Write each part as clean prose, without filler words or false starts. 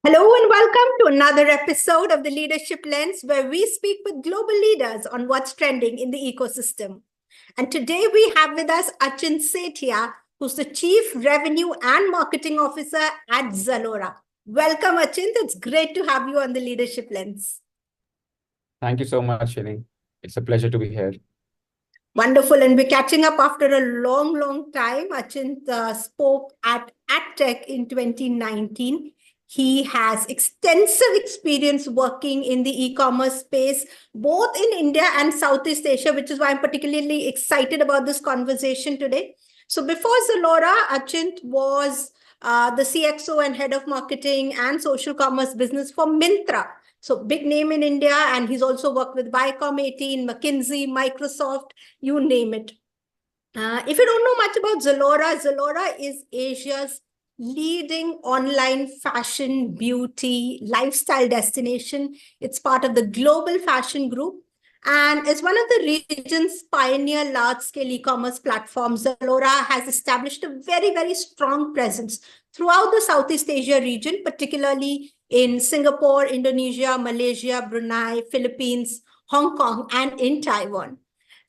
Hello and welcome to another episode of the Leadership Lens, where we speak with global leaders on what's trending in the ecosystem. And today we have with us Achint Setia, who's the Chief Revenue and Marketing Officer at Zalora. Welcome, Achint. It's great to have you on the Leadership Lens. Thank you so much, Shini. It's a pleasure to be here. Wonderful. And we're catching up after a long time. Achint spoke at AdTech in 2019. He has extensive experience working in the e-commerce space, both in India and Southeast Asia, which is why I'm particularly excited about this conversation today. So before Zalora, Achint was the CXO and head of marketing and social commerce business for Myntra. So big name in India, and he's also worked with Viacom 18, McKinsey, Microsoft, you name it. If you don't know much about Zalora, Zalora is Asia's leading online fashion, beauty, lifestyle destination. It's part of the Global Fashion Group and is one of the region's pioneer large-scale e-commerce platforms. Zalora has established a very strong presence throughout the Southeast Asia region, particularly in Singapore, Indonesia, Malaysia, Brunei, Philippines, Hong Kong, and in Taiwan.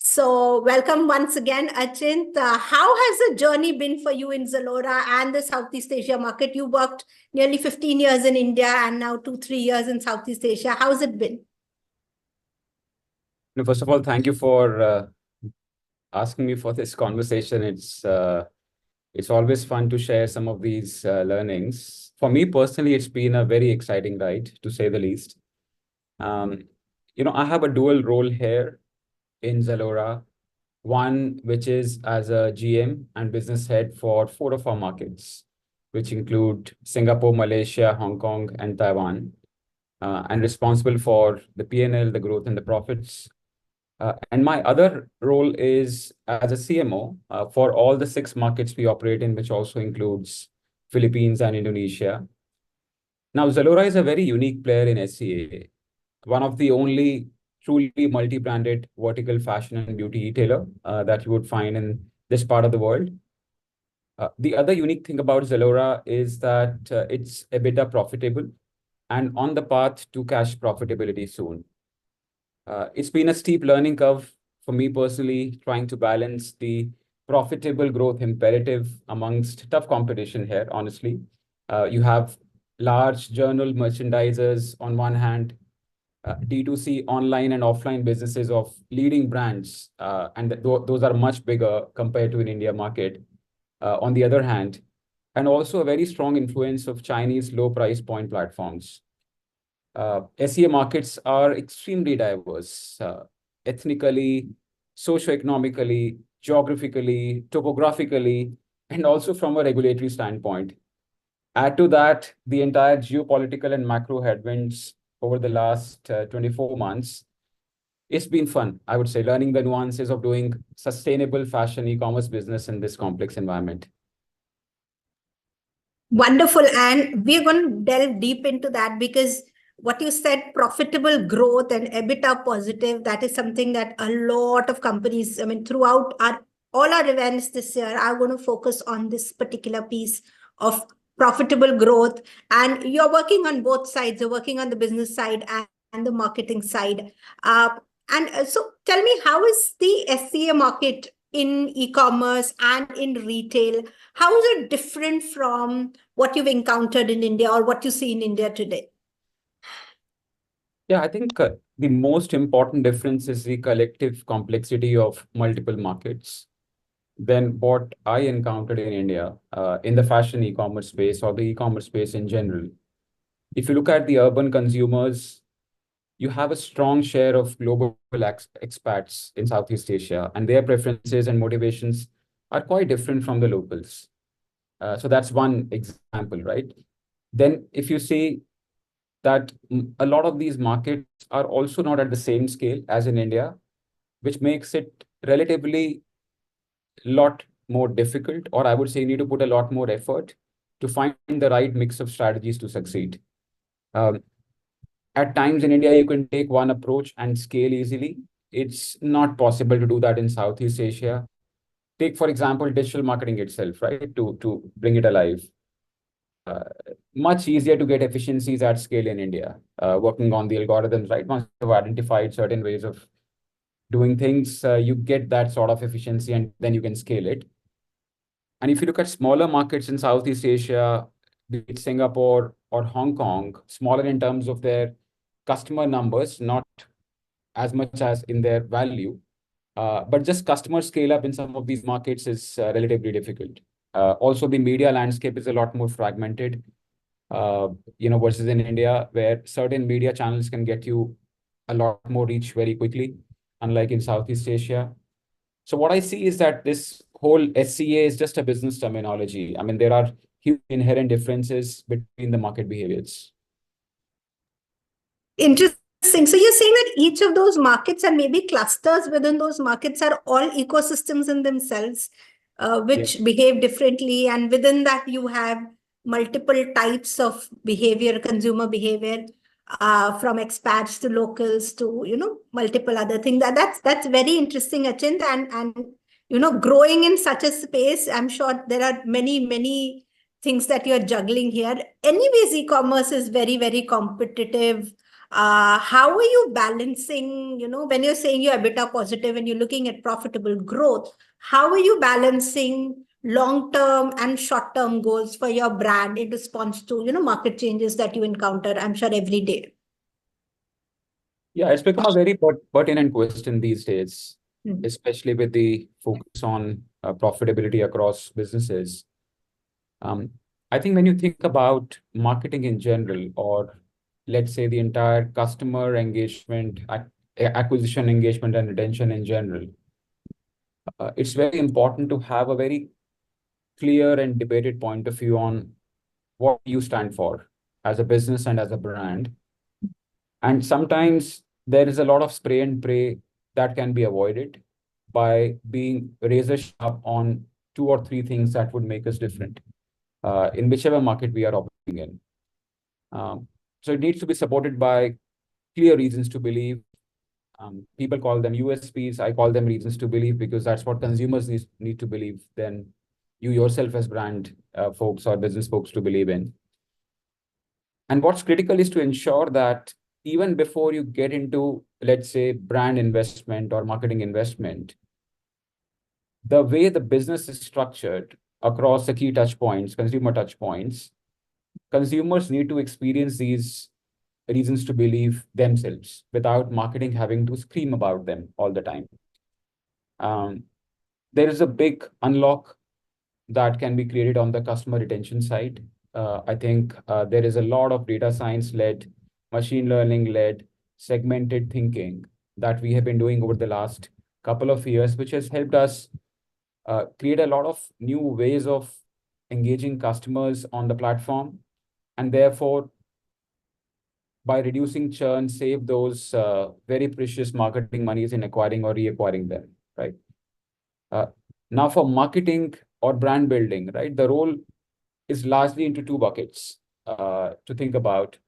So welcome once again, Achint. How has the journey been for you in Zalora and the Southeast Asia market? You worked nearly 15 years in India and now 2-3 years in Southeast Asia. How's it been? First of all, thank you for asking me for this conversation. It's always fun to share some of these learnings. For me personally, it's been a very exciting ride, to say the least. I have a dual role here in Zalora. One, which is as a GM and business head for 4 of our markets, which include Singapore, Malaysia, Hong Kong, and Taiwan, and responsible for the P&L, the growth, and the profits. And my other role is as a CMO for all the 6 markets we operate in, which also includes Philippines and Indonesia. Now, Zalora is a very unique player in SEA, one of the only truly multi-branded vertical fashion and beauty retailer that you would find in this part of the world. The other unique thing about Zalora is that it's Ebita profitable and on the path to cash profitability soon. It's been a steep learning curve for me personally, trying to balance the profitable growth imperative amongst tough competition here, honestly. You have large journal merchandisers on one hand, D2C online and offline businesses of leading brands, and those are much bigger compared to an India market, on the other hand, and also a very strong influence of Chinese low price point platforms. SEA markets are extremely diverse, ethnically, socioeconomically, geographically, topographically, and also from a regulatory standpoint. Add to that the entire geopolitical and macro headwinds over the last 24 months. It's been fun, I would say, learning the nuances of doing sustainable fashion e-commerce business in this complex environment. Wonderful. And we're going to delve deep into that because what you said, profitable growth and EBITDA positive, that is something that a lot of companies, throughout all our events this year, are going to focus on this particular piece of profitable growth. And you're working on both sides. You're working on the business side and the marketing side. So tell me, how is the SEA market in e-commerce and in retail? How is it different from what you've encountered in India or what you see in India today? Yeah, I think the most important difference is the collective complexity of multiple markets than what I encountered in India in the fashion e-commerce space or the e-commerce space in general. If you look at the urban consumers, you have a strong share of global expats in Southeast Asia, and their preferences and motivations are quite different from the locals. So that's one example, right? Then if you see that a lot of these markets are also not at the same scale as in India, which makes it relatively a lot more difficult, or I would say you need to put a lot more effort to find the right mix of strategies to succeed. At times in India, you can take one approach and scale easily. It's not possible to do that in Southeast Asia. Take, for example, digital marketing itself, right? To bring it alive. much easier to get efficiencies at scale in India, working on the algorithms, right? Once you've identified certain ways of doing things, you get that sort of efficiency and then you can scale it. And if you look at smaller markets in Southeast Asia, be it Singapore or Hong Kong, smaller in terms of their customer numbers, not as much as in their value, but just customer scale up in some of these markets is relatively difficult. Also, the media landscape is a lot more fragmented, versus in India, where certain media channels can get you a lot more reach very quickly, unlike in Southeast Asia. So what I see is that this whole SEA is just a business terminology. I mean, there are huge inherent differences between the market behaviors. Interesting. So you're saying that each of those markets and maybe clusters within those markets are all ecosystems in themselves, which behave differently. And within that, you have multiple types of behavior, consumer behavior, from expats to locals to, multiple other things. That's very interesting, Achint. And growing in such a space, I'm sure there are many, many things that you're juggling here. Anyways, e-commerce is very, very competitive. How are you balancing, when you're saying you're EBITDA positive and you're looking at profitable growth, how are you balancing long-term and short-term goals for your brand in response to, market changes that you encounter, I'm sure, every day? Yeah, it's become a very pertinent question these days, Hmm. especially with the focus on profitability across businesses. I think when you think about marketing in general, or let's say the entire customer engagement, acquisition engagement, and retention in general, it's very important to have a very clear and debated point of view on what you stand for as a business and as a brand. And sometimes there is a lot of spray and pray that can be avoided by being razor sharp on two or three things that would make us different in whichever market we are operating in. So it needs to be supported by clear reasons to believe. People call them USPs. I call them reasons to believe because that's what consumers need to believe, then you yourself as brand folks or business folks to believe in. And what's critical is to ensure that even before you get into, let's say, brand investment or marketing investment, the way the business is structured across the key touch points, consumer touch points, consumers need to experience these reasons to believe themselves without marketing having to scream about them all the time. There is a big unlock that can be created on the customer retention side. I think there is a lot of data science-led, machine learning-led, segmented thinking that we have been doing over the last couple of years, which has helped us create a lot of new ways of engaging customers on the platform, and therefore, by reducing churn, save those very precious marketing monies in acquiring or reacquiring them, right? Now, for marketing or brand building, right, the role is largely into two buckets to think about.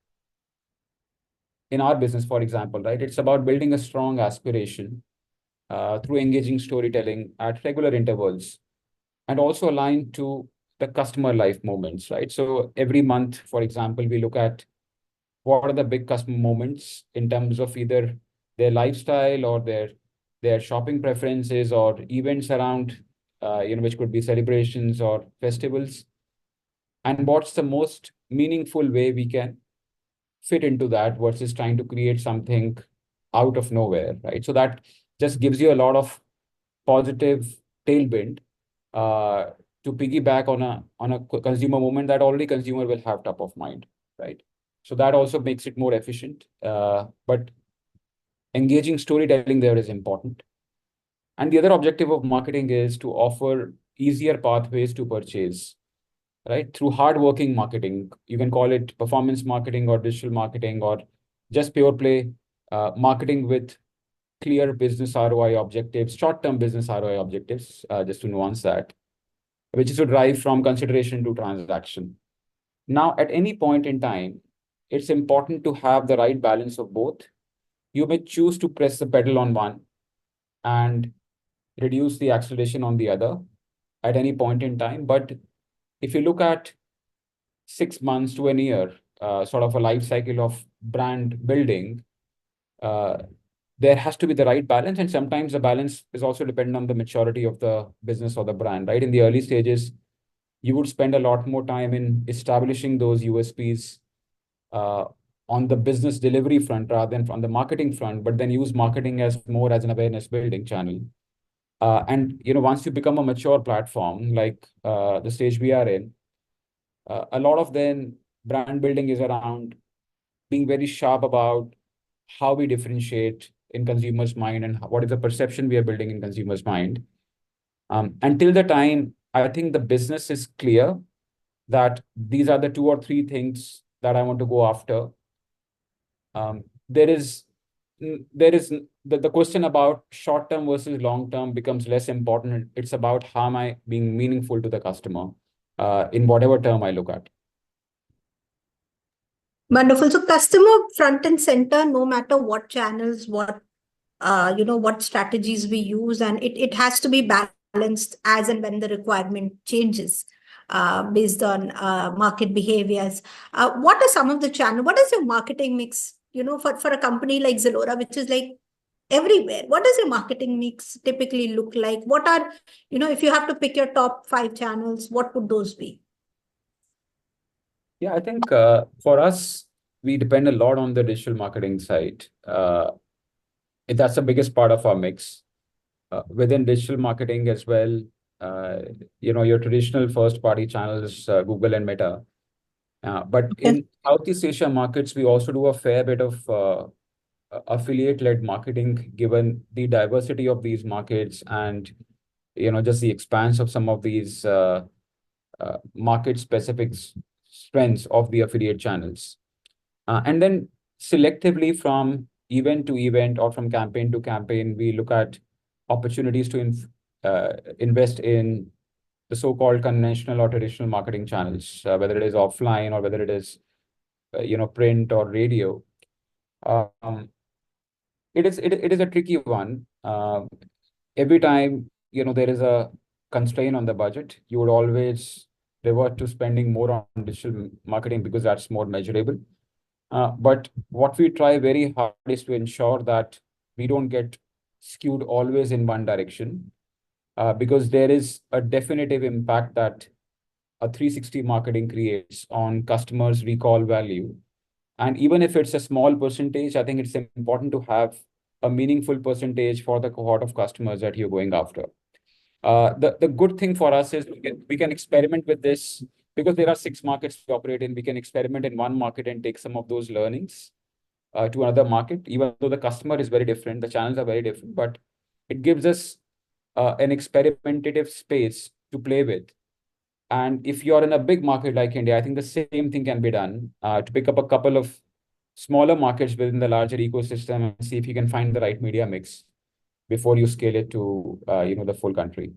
In our business, for example, right, it's about building a strong aspiration through engaging storytelling at regular intervals and also aligned to the customer life moments, right? So every month, for example, we look at what are the big customer moments in terms of either their lifestyle or their shopping preferences or events around, which could be celebrations or festivals. And what's the most meaningful way we can fit into that versus trying to create something out of nowhere, right? So that just gives you a lot of positive tailwind to piggyback on a consumer moment that already consumer will have top of mind, right? So that also makes it more efficient. But engaging storytelling there is important. And the other objective of marketing is to offer easier pathways to purchase, right? Through hardworking marketing. You can call it performance marketing or digital marketing or just pure play marketing with clear business ROI objectives, short-term business ROI objectives, just to nuance that, which is to drive from consideration to transaction. Now, at any point in time, it's important to have the right balance of both. You may choose to press the pedal on one and reduce the acceleration on the other at any point in time. But if you look at 6 months to a year, sort of a life cycle of brand building, there has to be the right balance. And sometimes the balance is also dependent on the maturity of the business or the brand, right? In the early stages, you would spend a lot more time in establishing those USPs uh, on the business delivery front rather than on the marketing front, but then use marketing as more as an awareness building channel. And once you become a mature platform, like the stage we are in, a lot of then brand building is around being very sharp about how we differentiate in consumers' mind and what is the perception we are building in consumers' mind. Until the time I think the business is clear that these are the 2 or 3 things that I want to go after. There is the question about short term versus long term becomes less important. It's about how am I being meaningful to the customer in whatever term I look at. Wonderful. So customer front and center, no matter what channels, what strategies we use, and it has to be balanced as and when the requirement changes based on market behaviors. What are some of the channels? What is your marketing mix, for a company like Zalora, which is like everywhere? What does your marketing mix typically look like? What are, if you have to pick your top 5 channels, what would those be? Yeah, I think for us, we depend a lot on the digital marketing side. That's the biggest part of our mix. Within digital marketing as well, your traditional first-party channels, Google and Meta. But Okay. in Southeast Asia markets, we also do a fair bit of affiliate-led marketing, given the diversity of these markets and just the expanse of some of these market-specific strengths of the affiliate channels. And then selectively from event to event or from campaign to campaign, we look at opportunities to invest in the so-called conventional or traditional marketing channels, whether it is offline or whether it is print or radio. It is a tricky one. Every time there is a constraint on the budget, you would always revert to spending more on digital marketing because that's more measurable. But what we try very hard is to ensure that we don't get skewed always in one direction, because there is a definitive impact that a 360 marketing creates on customers' recall value. And even if it's a small percentage, I think it's important to have a meaningful percentage for the cohort of customers that you're going after. The good thing for us is we can experiment with this because there are 6 markets we operate in. We can experiment in one market and take some of those learnings to another market, even though the customer is very different, the channels are very different, but it gives us an experimentative space to play with. And if you're in a big market like India, I think the same thing can be done to pick up a couple of smaller markets within the larger ecosystem and see if you can find the right media mix before you scale it to the full country.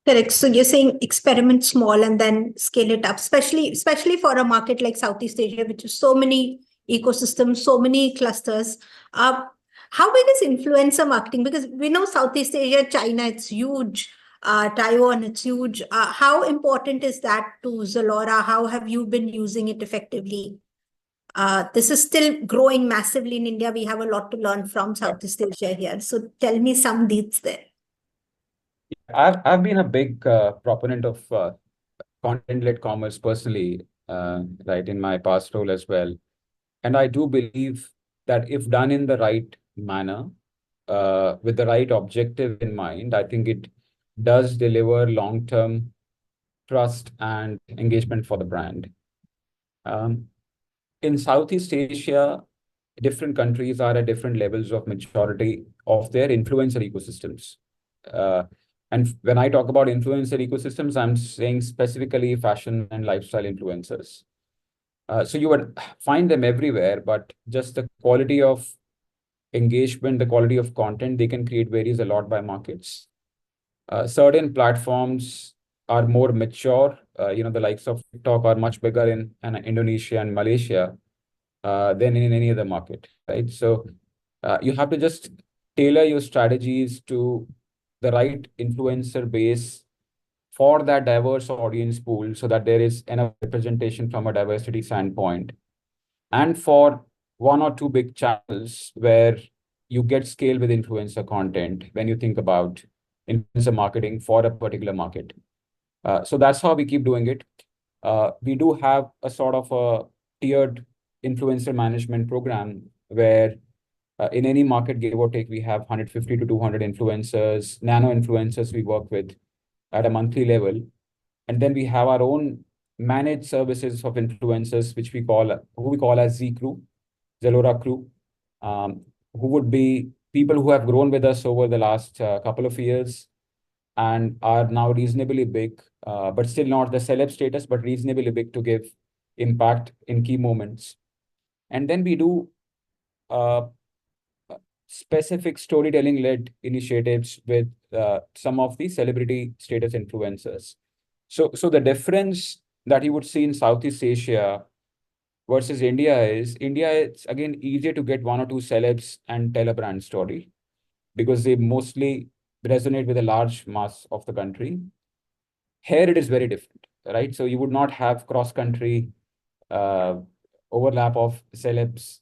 Correct. So you're saying experiment small and then scale it up, especially for a market like Southeast Asia, which is so many ecosystems, so many clusters. How big is influencer marketing? Because we know Southeast Asia, China, it's huge. Taiwan, it's huge. How important is that to Zalora? How have you been using it effectively? This is still growing massively in India. We have a lot to learn from Southeast Asia here. So tell me some deets there. I've been a big proponent of content-led commerce personally, right, in my past role as well. And I do believe that if done in the right manner, with the right objective in mind, I think it does deliver long-term trust and engagement for the brand. In Southeast Asia, different countries are at different levels of maturity of their influencer ecosystems. And when I talk about influencer ecosystems, I'm saying specifically fashion and lifestyle influencers. So you would find them everywhere, but just the quality of engagement, the quality of content they can create varies a lot by markets. Certain platforms are more mature. The likes of TikTok are much bigger in Indonesia and Malaysia than in any other market, right? So you have to just tailor your strategies to the right influencer base for that diverse audience pool so that there is enough representation from a diversity standpoint, and for one or two big channels where you get scale with influencer content when you think about influencer marketing for a particular market. So that's how we keep doing it. We do have a sort of a tiered influencer management program where in any market, give or take, we have 150 to 200 influencers, nano influencers we work with at a monthly level. And then we have our own managed services of influencers, who we call as Z Crew, Zalora Crew, who would be people who have grown with us over the last couple of years and are now reasonably big, but still not the celeb status, but reasonably big to give impact in key moments. And then we do specific storytelling-led initiatives with some of the celebrity status influencers. So the difference that you would see in Southeast Asia versus India is it's again easier to get one or two celebs and tell a brand story because they mostly resonate with a large mass of the country. Here it is very different, right? So you would not have cross-country overlap of celebs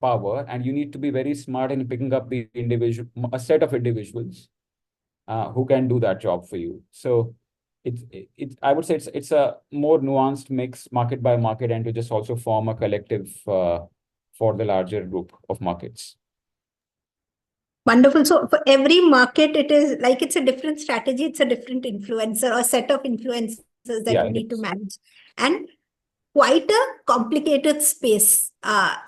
power, and you need to be very smart in picking up a set of individuals who can do that job for you. So I would say it's a more nuanced mix, market by market, and to just also form a collective for the larger group of markets. Wonderful. So for every market, it is like it's a different strategy, it's a different influencer or set of influencers that you need to manage. And quite a complicated space.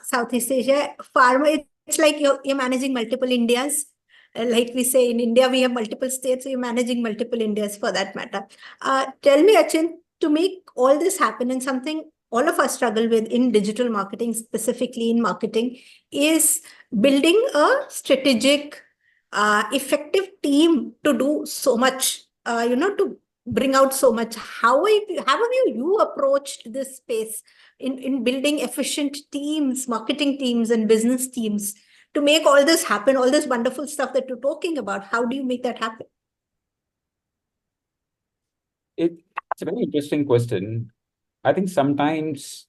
Southeast Asia, pharma, it's like you're managing multiple Indias. Like we say in India, we have multiple states, so you're managing multiple Indias for that matter. Tell me, Achint, to make all this happen, and something all of us struggle with in digital marketing, specifically in marketing, is building a strategic, effective team to do so much, to bring out so much. How have you approached this space in building efficient teams, marketing teams, and business teams to make all this happen, all this wonderful stuff that you're talking about? How do you make that happen? It's a very interesting question. I think sometimes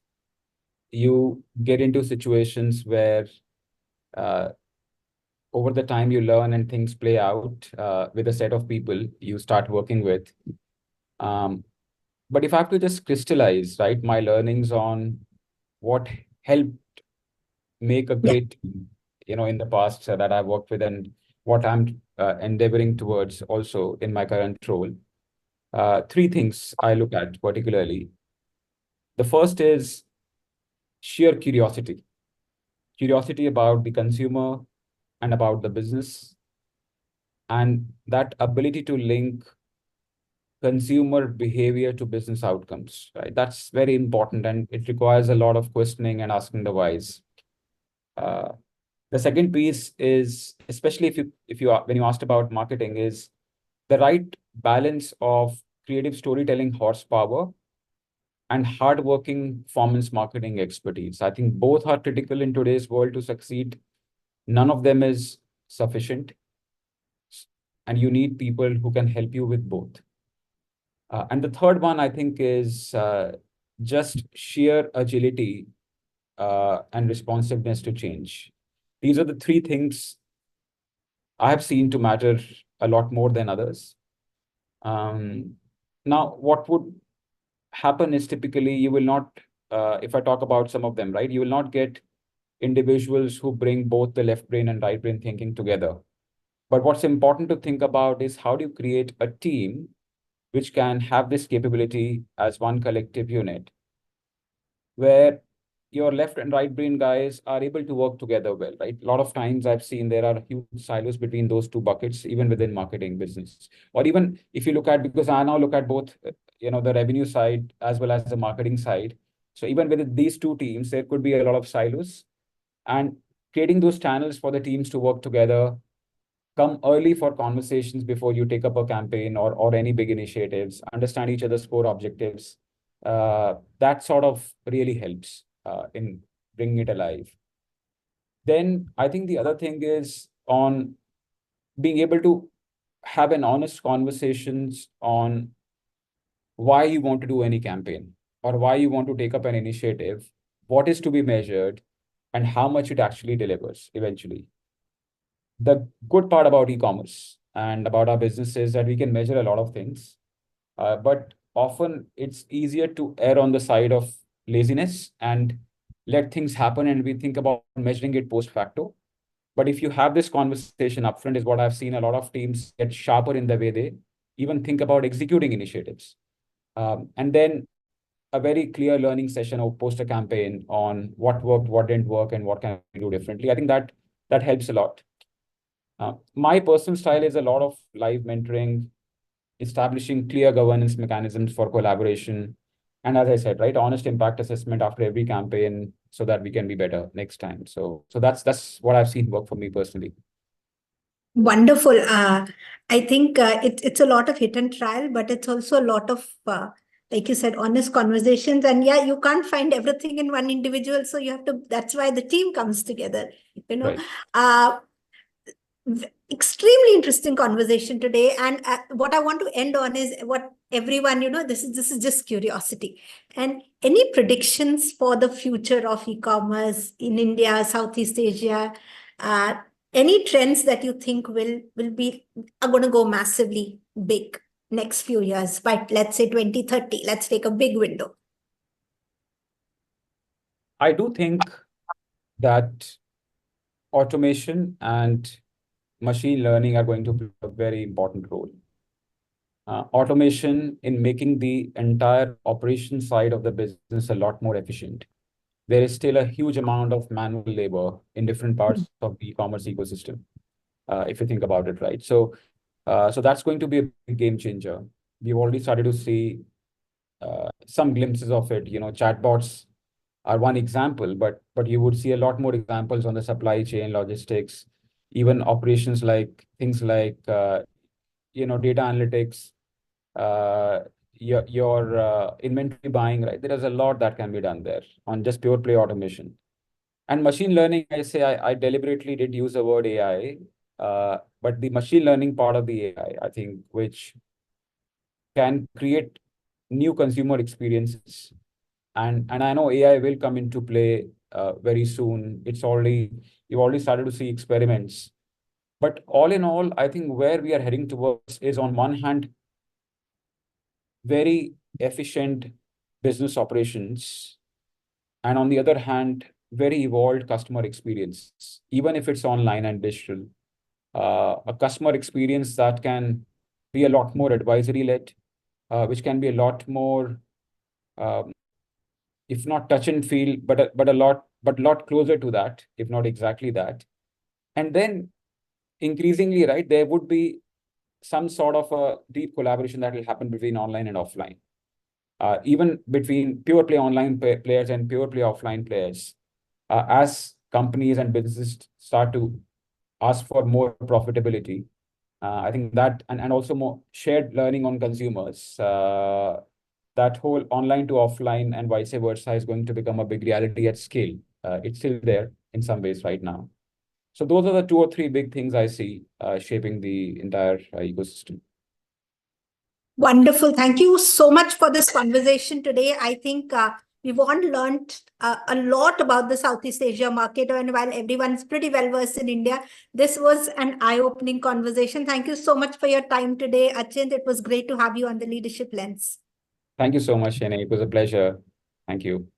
you get into situations where over the time you learn and things play out with a set of people you start working with. But if I have to just crystallize, right, my learnings on what helped make a great team, in the past that I've worked with, and what I'm endeavoring towards also in my current role. Three things I look at particularly. The first is sheer curiosity. Curiosity about the consumer and about the business. And that ability to link consumer behavior to business outcomes, right? That's very important, and it requires a lot of questioning and asking the whys. The second piece is, especially when you asked about marketing, is the right balance of creative storytelling horsepower and hardworking performance marketing expertise. I think both are critical in today's world to succeed. None of them is sufficient, and you need people who can help you with both. And the third one, I think, is just sheer agility and responsiveness to change. These are the three things I have seen to matter a lot more than others. Now, what would happen is typically you will not, if I talk about some of them, right, you will not get individuals who bring both the left brain and right brain thinking together. But what's important to think about is how do you create a team which can have this capability as one collective unit, where your left and right brain guys are able to work together well, right? A lot of times I've seen there are huge silos between those two buckets, even within marketing business. Or even if you look at, because I now look at both, the revenue side as well as the marketing side. So even with these two teams, there could be a lot of silos. And creating those channels for the teams to work together, come early for conversations before you take up a campaign or any big initiatives, understand each other's core objectives. That sort of really helps in bringing it alive. Then I think the other thing is on being able to have an honest conversations on why you want to do any campaign or why you want to take up an initiative, what is to be measured, and how much it actually delivers eventually. The good part about e-commerce and about our business is that we can measure a lot of things, but often it's easier to err on the side of laziness and let things happen, and we think about measuring it post facto. But if you have this conversation upfront, is what I've seen a lot of teams get sharper in the way they even think about executing initiatives. And then a very clear learning session or post a campaign on what worked, what didn't work, and what can we do differently. I think that helps a lot. My personal style is a lot of live mentoring, establishing clear governance mechanisms for collaboration, and as I said, right, honest impact assessment after every campaign so that we can be better next time. So that's what I've seen work for me personally. Wonderful. I think it's a lot of hit and trial, but it's also a lot of, like you said, honest conversations. And yeah, you can't find everything in one individual. So you have to, that's why the team comes together, you know. Right. Extremely interesting conversation today. And what I want to end on is what everyone, this is just curiosity. And any predictions for the future of e-commerce in India, Southeast Asia, any trends that you think are going to go massively big next few years, by let's say 2030, let's take a big window. I do think that automation and machine learning are going to play a very important role. Automation in making the entire operation side of the business a lot more efficient. There is still a huge amount of manual labor in different parts of the e-commerce ecosystem, if you think about it, right? So that's going to be a big game changer. We've already started to see some glimpses of it. Chatbots are one example, but you would see a lot more examples on the supply chain, logistics, even operations like things like data analytics, your inventory buying, right? There is a lot that can be done there on just pure play automation. And machine learning, I deliberately did use the word AI, but the machine learning part of the AI, I think, which can create new consumer experiences. And I know AI will come into play very soon. You've already started to see experiments. But all in all, I think where we are heading towards is, on one hand, very efficient business operations, and on the other hand, very evolved customer experience, even if it's online and digital. A customer experience that can be a lot more advisory-led, which can be a lot more, if not touch and feel, but a lot closer to that, if not exactly that. And then increasingly, right, there would be some sort of a deep collaboration that will happen between online and offline, even between pure play online players and pure play offline players, as companies and businesses start to ask for more profitability. I think that, and also more shared learning on consumers, that whole online to offline and vice versa is going to become a big reality at scale. It's still there in some ways right now. So those are the 2 or 3 big things I see shaping the entire ecosystem. Wonderful. Thank you so much for this conversation today. I think we've all learned a lot about the Southeast Asia market, and while everyone's pretty well versed in India, this was an eye-opening conversation. Thank you so much for your time today, Achint. It was great to have you on the Leadership Lens. Thank you so much, Shane. It was a pleasure. Thank you.